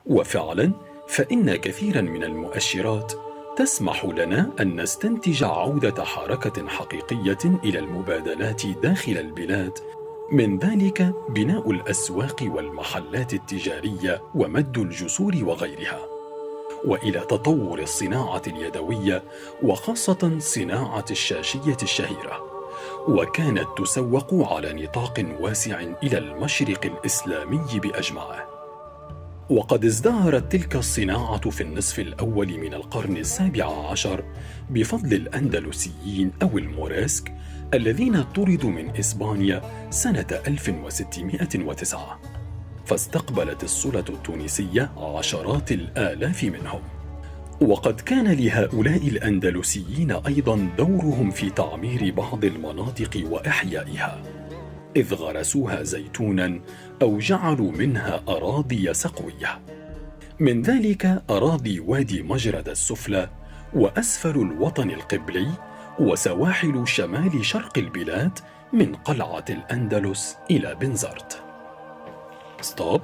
وفعلا فإن كثيرا من المؤشرات تسمح لنا أن نستنتج عودة حركة حقيقية إلى المبادلات داخل البلاد، من ذلك بناء الأسواق والمحلات التجارية ومد الجسور وغيرها، وإلى تطور الصناعة اليدوية وخاصة صناعة الشاشية الشهيرة، وكانت تسوق على نطاق واسع إلى المشرق الإسلامي بأجمعه. وقد ازدهرت تلك الصناعة في النصف الأول من القرن السابع عشر بفضل الأندلسيين أو الموريسك الذين طردوا من إسبانيا سنة 1609، فاستقبلت السلطة التونسية عشرات الآلاف منهم. وقد كان لهؤلاء الأندلسيين أيضا دورهم في تعمير بعض المناطق وإحيائها، إذ غرسوها زيتونا أو جعلوا منها أراضي سقوية، من ذلك أراضي وادي مجرد السفلى وأسفل الوطن القبلي وسواحل شمال شرق البلاد من قلعة الأندلس إلى بنزرت. ستوب.